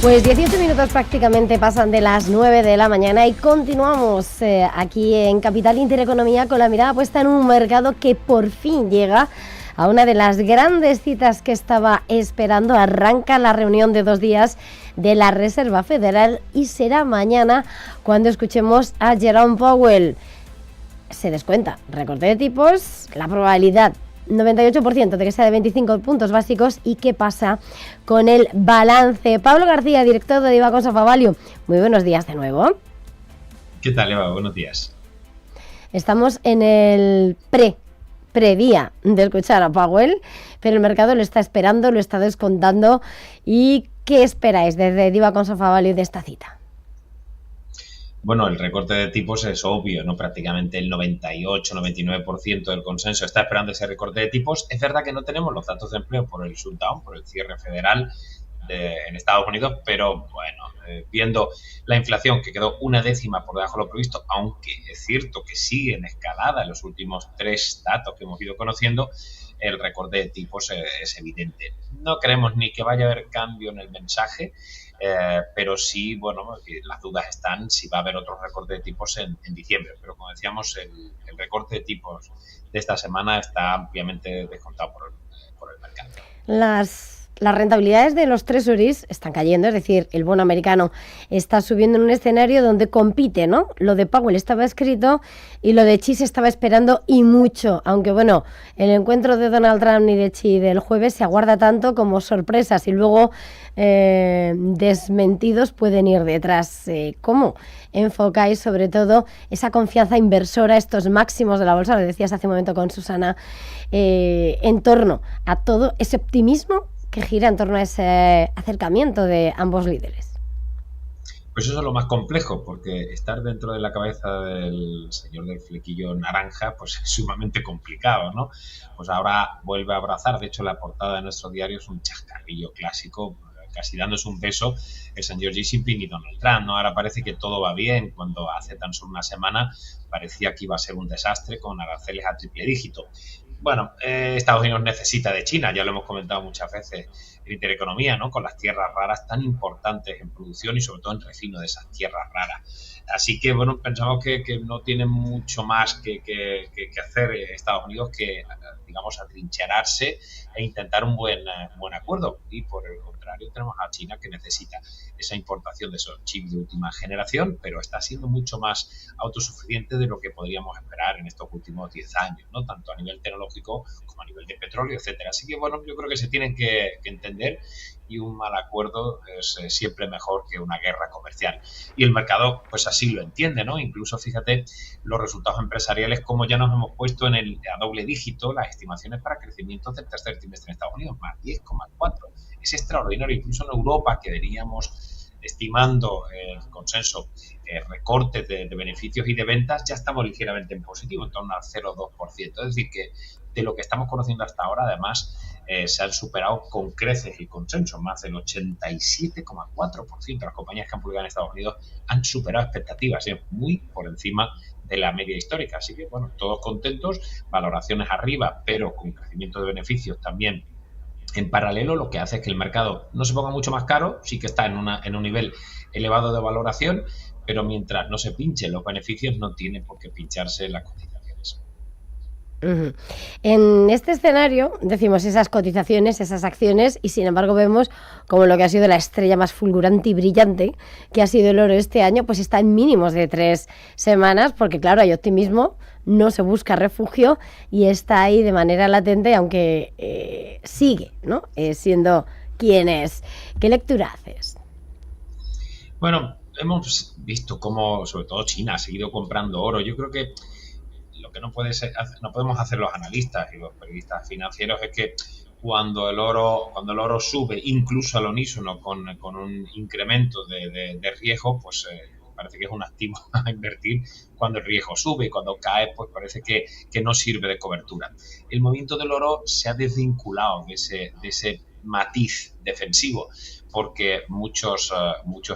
Pues 18 minutos prácticamente pasan de las 9 de la mañana y continuamos aquí en Capital Intereconomía con la mirada puesta en un mercado que por fin llega a una de las grandes citas que estaba esperando. Arranca la reunión de 2 días de la Reserva Federal y será mañana cuando escuchemos a Jerome Powell. Se descuenta recorte de tipos, la probabilidad 98% de que sea de 25 puntos básicos. ¿Y qué pasa con el balance? Pablo García, director de Diva Consa Favalue. Muy buenos días de nuevo. ¿Qué tal, Eva? Buenos días. Estamos en el predía de escuchar a Powell, pero el mercado lo está esperando, lo está descontando. ¿Y qué esperáis desde Diva Consa Favalue de esta cita? Bueno, el recorte de tipos es obvio, ¿no? Prácticamente el 98-99% del consenso está esperando ese recorte de tipos. Es verdad que no tenemos los datos de empleo por el shutdown, por el cierre federal en Estados Unidos, pero bueno, viendo la inflación que quedó 0,1 por debajo de lo previsto, aunque es cierto que sigue en escalada en los últimos 3 datos que hemos ido conociendo, el recorte de tipos es evidente. No creemos ni que vaya a haber cambio en el mensaje, pero sí, bueno, las dudas están si va a haber otro recorte de tipos en diciembre. Pero como decíamos, el recorte de tipos de esta semana está ampliamente descontado por el mercado. Las rentabilidades de los treasuries están cayendo, es decir, el bono americano está subiendo en un escenario donde compite, ¿no? Lo de Powell estaba escrito y lo de Xi se estaba esperando y mucho, aunque bueno, el encuentro de Donald Trump y de Xi del jueves se aguarda tanto como sorpresas y luego desmentidos pueden ir detrás. ¿Cómo enfocáis sobre todo esa confianza inversora, estos máximos de la bolsa, lo decías hace un momento con Susana, en torno a todo ese optimismo que gira en torno a ese acercamiento de ambos líderes? Pues eso es lo más complejo, porque estar dentro de la cabeza del señor del flequillo naranja pues es sumamente complicado, ¿no? Pues ahora vuelve a abrazar, de hecho la portada de nuestro diario es un chascarrillo clásico, casi dándose un beso el señor Xi Jinping y Donald Trump, ¿no? Ahora parece que todo va bien, cuando hace tan solo una semana parecía que iba a ser un desastre con aranceles a triple dígito. Bueno, Estados Unidos necesita de China, ya lo hemos comentado muchas veces en Intereconomía, ¿no? Con las tierras raras tan importantes en producción y sobre todo en refino de esas tierras raras. Así que, bueno, pensamos que no tiene mucho más que hacer Estados Unidos que, digamos, atrincherarse e intentar un buen acuerdo. Y por el contrario, tenemos a China que necesita esa importación de esos chips de última generación, pero está siendo mucho más autosuficiente de lo que podríamos esperar en estos últimos 10 años, ¿no? Tanto a nivel tecnológico como a nivel de petróleo, etcétera. Así que, bueno, yo creo que se tienen que entender, y un mal acuerdo es siempre mejor que una guerra comercial. Y el mercado, pues así lo entiende, ¿no? Incluso, fíjate, los resultados empresariales, como ya nos hemos puesto a doble dígito las estimaciones para crecimiento del tercer trimestre en Estados Unidos, más 10,4. Es extraordinario. Incluso en Europa, que veníamos estimando el consenso recortes de beneficios y de ventas, ya estamos ligeramente en positivo, en torno al 0,2%. Es decir, que de lo que estamos conociendo hasta ahora, además, se han superado con creces el consenso. Más del 87,4% de las compañías que han publicado en Estados Unidos han superado expectativas, muy por encima de la media histórica. Así que, bueno, todos contentos, valoraciones arriba, pero con crecimiento de beneficios también en paralelo, lo que hace es que el mercado no se ponga mucho más caro, sí que está en un nivel elevado de valoración, pero mientras no se pinchen los beneficios, no tiene por qué pincharse las cotizaciones. En este escenario decimos esas cotizaciones, esas acciones, y sin embargo vemos como lo que ha sido la estrella más fulgurante y brillante que ha sido el oro este año, pues está en mínimos de 3 semanas, porque claro, hay optimismo, no se busca refugio y está ahí de manera latente, aunque sigue, ¿no? Siendo quien es. ¿Qué lectura haces? Bueno, hemos visto cómo sobre todo China ha seguido comprando oro. Yo creo que lo que no podemos hacer los analistas y los periodistas financieros es que cuando el oro sube, incluso al unísono con un incremento de riesgo, pues parece que es un activo a invertir. Cuando el riesgo sube y cuando cae, pues parece que no sirve de cobertura. El movimiento del oro se ha desvinculado de ese matiz defensivo, porque muchos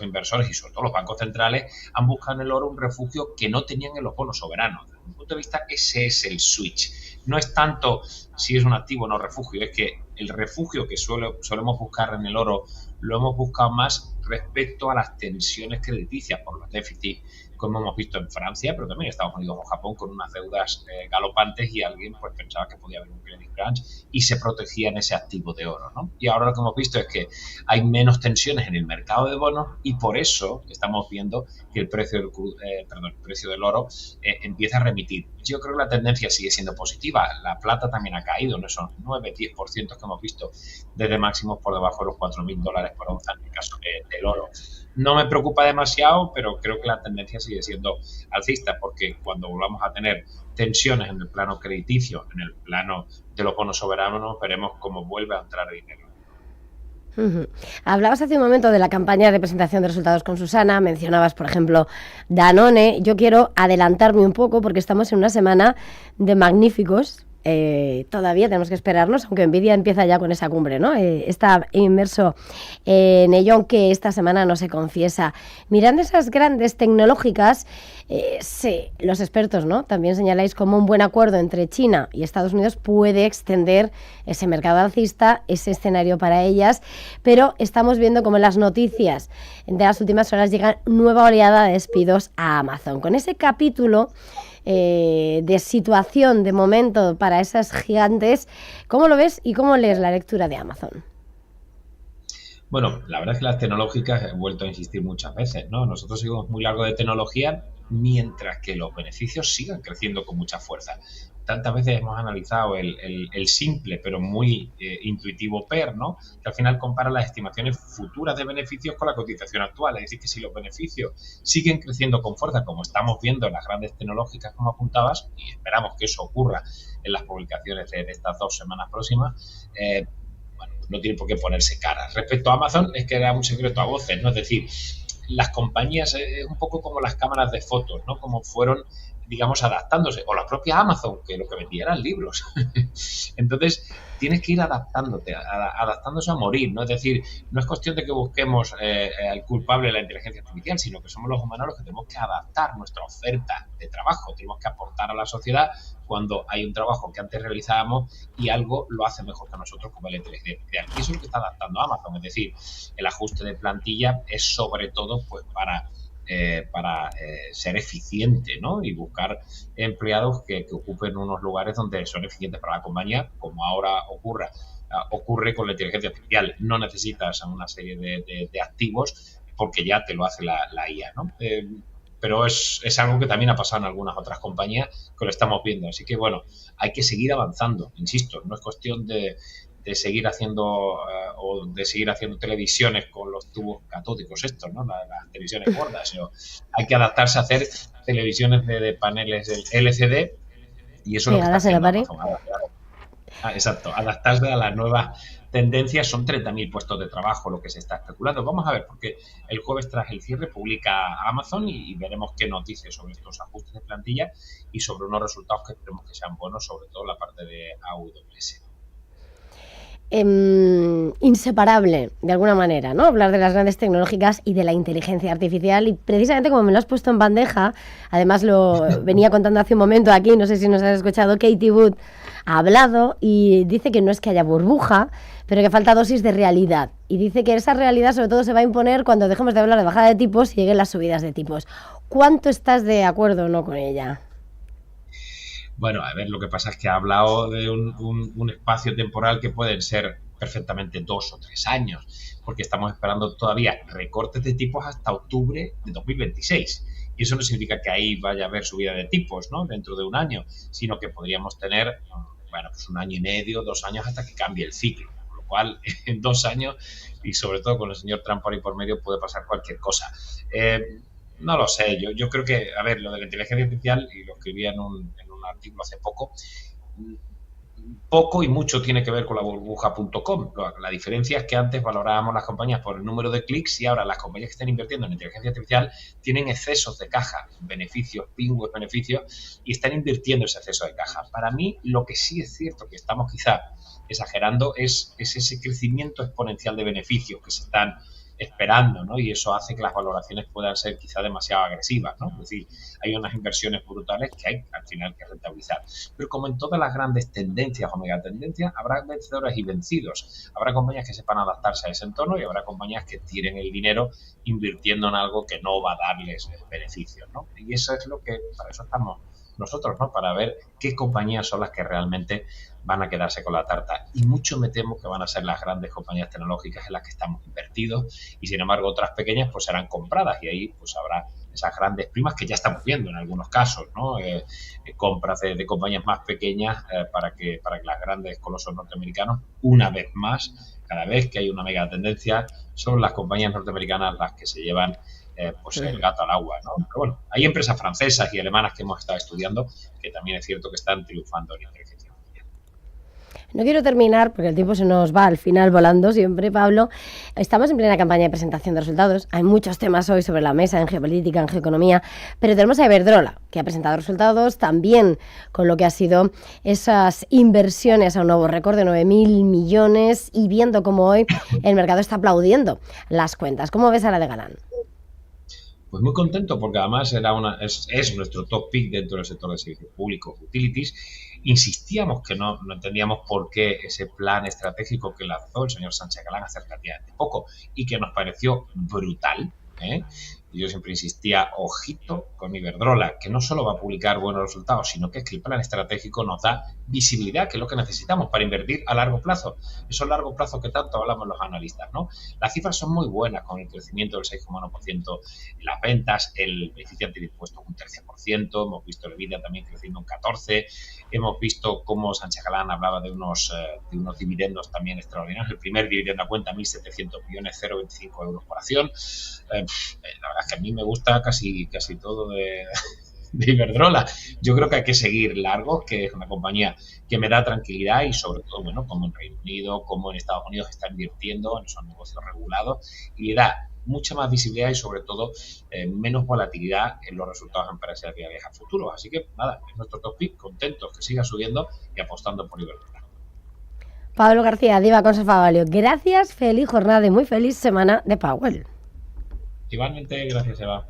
inversores y sobre todo los bancos centrales han buscado en el oro un refugio que no tenían en los bonos soberanos. Desde mi punto de vista, ese es el switch. No es tanto si es un activo o no refugio, es que el refugio que solemos buscar en el oro lo hemos buscado más respecto a las tensiones crediticias por los déficits, como hemos visto en Francia, pero también en Estados Unidos o Japón, con unas deudas galopantes, y alguien pues pensaba que podía haber un credit crunch y se protegía en ese activo de oro, ¿no? Y ahora lo que hemos visto es que hay menos tensiones en el mercado de bonos, y por eso estamos viendo que el precio del oro empieza a remitir. Yo creo que la tendencia sigue siendo positiva. La plata también ha caído en esos 9-10% que hemos visto desde máximos por debajo de los $4.000 por onza en el caso del oro. No me preocupa demasiado, pero creo que la tendencia sigue siendo alcista, porque cuando volvamos a tener tensiones en el plano crediticio, en el plano de los bonos soberanos, veremos cómo vuelve a entrar dinero. Hablabas hace un momento de la campaña de presentación de resultados con Susana, mencionabas, por ejemplo, Danone. Yo quiero adelantarme un poco porque estamos en una semana de magníficos. Todavía tenemos que esperarnos, aunque Nvidia empieza ya con esa cumbre, ¿no? Está inmerso en ello, aunque esta semana no se confiesa. Mirando esas grandes tecnológicas, sí, los expertos, ¿no? También señaláis cómo un buen acuerdo entre China y Estados Unidos puede extender ese mercado alcista, ese escenario para ellas, pero estamos viendo cómo en las noticias de las últimas horas llegan nueva oleada de despidos a Amazon. Con ese capítulo de situación de momento para esas gigantes, ¿cómo lo ves y cómo lees la lectura de Amazon? Bueno, la verdad es que las tecnológicas, he vuelto a insistir muchas veces, ¿no? Nosotros seguimos muy largo de tecnología, mientras que los beneficios sigan creciendo con mucha fuerza. Tantas veces hemos analizado el simple pero muy intuitivo PER, ¿no? Que al final compara las estimaciones futuras de beneficios con la cotización actual. Es decir, que si los beneficios siguen creciendo con fuerza, como estamos viendo en las grandes tecnológicas, como apuntabas, y esperamos que eso ocurra en las publicaciones de estas 2 semanas próximas, bueno, no tiene por qué ponerse cara. Respecto a Amazon, es que era un secreto a voces, ¿no? Es decir, las compañías es un poco como las cámaras de fotos, ¿no? Como fueron, digamos, adaptándose, o la propia Amazon, que lo que vendía eran libros. Entonces, tienes que ir adaptándote, adaptándose a morir, ¿no? Es decir, no es cuestión de que busquemos al culpable de la inteligencia artificial, sino que somos los humanos los que tenemos que adaptar nuestra oferta de trabajo, tenemos que aportar a la sociedad cuando hay un trabajo que antes realizábamos y algo lo hace mejor que nosotros, como la inteligencia artificial. Y eso es lo que está adaptando Amazon, es decir, el ajuste de plantilla es sobre todo pues para ser eficiente, ¿no? Y buscar empleados que ocupen unos lugares donde son eficientes para la compañía, como ahora ocurre con la inteligencia artificial. No necesitas una serie de activos porque ya te lo hace la IA, ¿no? Pero es algo que también ha pasado en algunas otras compañías que lo estamos viendo. Así que, bueno, hay que seguir avanzando, insisto, no es cuestión de seguir haciendo o de seguir haciendo televisiones con los tubos catódicos estos, ¿no? Las televisiones gordas. Hay que adaptarse a hacer televisiones de paneles LCD, y eso es lo que está haciendo Amazon. Exacto, adaptarse a las nuevas tendencias. Son 30.000 puestos de trabajo lo que se está especulando. Vamos a ver, porque el jueves tras el cierre publica Amazon y veremos qué noticias sobre estos ajustes de plantilla y sobre unos resultados que esperemos que sean buenos, sobre todo la parte de AWS. Inseparable, de alguna manera, ¿no? Hablar de las grandes tecnológicas y de la inteligencia artificial, y precisamente como me lo has puesto en bandeja, además lo venía contando hace un momento aquí, no sé si nos has escuchado, Katie Wood ha hablado y dice que no es que haya burbuja, pero que falta dosis de realidad, y dice que esa realidad sobre todo se va a imponer cuando dejemos de hablar de bajada de tipos y lleguen las subidas de tipos. ¿Cuánto estás de acuerdo o no con ella? Bueno, a ver, lo que pasa es que ha hablado de un espacio temporal que pueden ser perfectamente 2 o 3 años, porque estamos esperando todavía recortes de tipos hasta octubre de 2026. Y eso no significa que ahí vaya a haber subida de tipos, ¿no? Dentro de un año, sino que podríamos tener, bueno, pues 1 año y medio, 2 años hasta que cambie el ciclo. Con lo cual, en 2 años, y sobre todo con el señor Trump por ahí por medio, puede pasar cualquier cosa. No lo sé, yo creo que, a ver, lo de la inteligencia artificial, y lo escribí en un artículo hace poco y mucho tiene que ver con la burbuja.com. La diferencia es que antes valorábamos las compañías por el número de clics, y ahora las compañías que están invirtiendo en inteligencia artificial tienen excesos de caja, beneficios, pingües beneficios, y están invirtiendo ese exceso de caja. Para mí, lo que sí es cierto que estamos quizá exagerando es ese crecimiento exponencial de beneficios que se están esperando, ¿no? Y eso hace que las valoraciones puedan ser quizá demasiado agresivas, ¿no? Es decir, hay unas inversiones brutales que hay al final que rentabilizar. Pero como en todas las grandes tendencias o megatendencias, habrá vencedores y vencidos. Habrá compañías que sepan adaptarse a ese entorno y habrá compañías que tiren el dinero invirtiendo en algo que no va a darles beneficios, ¿no? Y eso es lo que, para eso estamos nosotros, ¿no? Para ver qué compañías son las que realmente van a quedarse con la tarta. Y mucho me temo que van a ser las grandes compañías tecnológicas en las que estamos invertidos y sin embargo otras pequeñas pues serán compradas y ahí pues habrá esas grandes primas que ya estamos viendo en algunos casos, ¿no? Compras de compañías más pequeñas para que las grandes colosos norteamericanos, una vez más, cada vez que hay una mega tendencia, son las compañías norteamericanas las que se llevan pues el gato al agua, ¿no? Pero bueno, hay empresas francesas y alemanas que hemos estado estudiando que también es cierto que están triunfando en inteligencia artificial. No quiero terminar, porque el tiempo se nos va al final volando siempre, Pablo. Estamos en plena campaña de presentación de resultados. Hay muchos temas hoy sobre la mesa en geopolítica, en geoeconomía, pero tenemos a Iberdrola, que ha presentado resultados también con lo que ha sido esas inversiones a un nuevo récord de 9.000 millones y viendo cómo hoy el mercado está aplaudiendo las cuentas. ¿Cómo ves a la de Galán? Pues muy contento porque además es nuestro top pick dentro del sector de servicios públicos, utilities. Insistíamos que no entendíamos por qué ese plan estratégico que lanzó el señor Sánchez Galán hace relativamente poco y que nos pareció brutal, ¿eh? Y yo siempre insistía, ojito con Iberdrola, que no solo va a publicar buenos resultados, sino que es que el plan estratégico nos da visibilidad, que es lo que necesitamos para invertir a largo plazo. Eso a largo plazo que tanto hablamos los analistas, ¿no? Las cifras son muy buenas, con el crecimiento del 6,1% en las ventas, el beneficio antiimpuestos un 13%, hemos visto el EBITDA también creciendo un 14%, hemos visto cómo Sánchez Galán hablaba de unos dividendos también extraordinarios, el primer dividendo a cuenta, 1.700 millones, 0,25 euros por acción. La verdad es que a mí me gusta casi todo de Iberdrola. Yo creo que hay que seguir largos, que es una compañía que me da tranquilidad y sobre todo, bueno, como en Reino Unido, como en Estados Unidos está invirtiendo en esos negocios regulados y le da mucha más visibilidad y sobre todo menos volatilidad en los resultados empresariales a futuro. Así que nada, es nuestro top pick, contentos que siga subiendo y apostando por Iberdrola. Pablo García, Diva Conserva Value. Gracias, feliz jornada y muy feliz semana de Powell. Igualmente, gracias Eva.